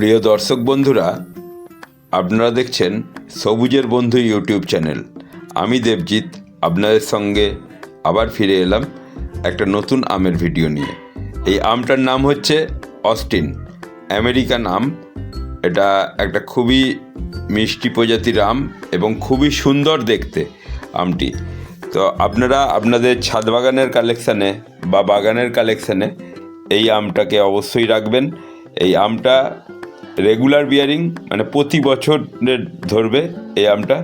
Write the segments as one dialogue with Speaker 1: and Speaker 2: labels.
Speaker 1: প্রিয় দর্শক বন্ধুরা, আপনারা দেখছেন সবুজের বন্ধু ইউটিউব চ্যানেল। আমি দেবজিৎ আপনাদের সঙ্গে আবার ফিরে এলাম একটা নতুন আমের ভিডিও নিয়ে। এই আমটার নাম হচ্ছে অস্টিন, আমেরিকান আম। এটা একটা খুবই মিষ্টি প্রজাতির আম এবং খুবই সুন্দর দেখতে আমটি। তো আপনারা আপনাদের ছাদ বাগানের কালেকশানে বা বাগানের কালেকশানে এই আমটাকে অবশ্যই রাখবেন। এই আমটা রেগুলার বিয়ারিং, মানে প্রতি বছরের ধরবে এই আমটা,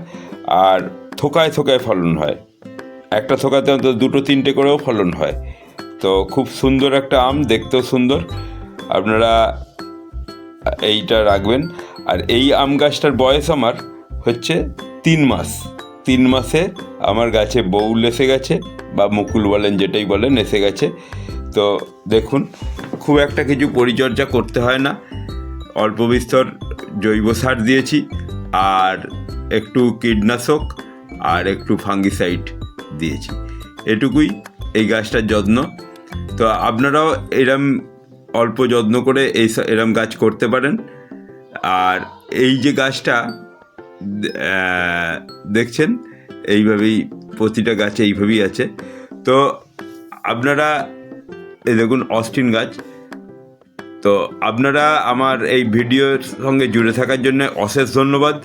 Speaker 1: আর থোকায় থোকায় ফলন হয়। একটা থোকাতে অন্তত দুটো তিনটে করেও ফলন হয়। তো খুব সুন্দর একটা আম, দেখতেও সুন্দর। আপনারা এইটা রাখবেন। আর এই আম গাছটার বয়স আমার হচ্ছে 3 মাস। 3 মাসে আমার গাছে বউল এসে গেছে, বা মুকুল বলেন, যেটাই বলেন, এসে গেছে। তো দেখুন, খুব একটা কিছু পরিচর্যা করতে হয় না। অল্প বিস্তর জৈব সার দিয়েছি, আর একটু কীটনাশক আর একটু ফাঙ্গিসাইড দিয়েছি। এটুকুই এই গাছটার যত্ন। তো আপনারাও এরম অল্প যত্ন করে এরম গাছ করতে পারেন। আর এই যে গাছটা দেখছেন, এইভাবেই প্রতিটা গাছে এইভাবেই আছে। তো আপনারা এই দেখুন অস্টিন গাছ। তো আপনারা আমার এই ভিডিওর সঙ্গে জুড়ে থাকার জন্য অশেষ ধন্যবাদ।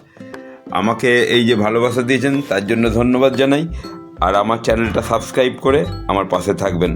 Speaker 1: আমাকে এই যে ভালোবাসা দিয়েছেন তার জন্য ধন্যবাদ জানাই। আর আমার চ্যানেলটা সাবস্ক্রাইব করে আমার পাশে থাকবেন।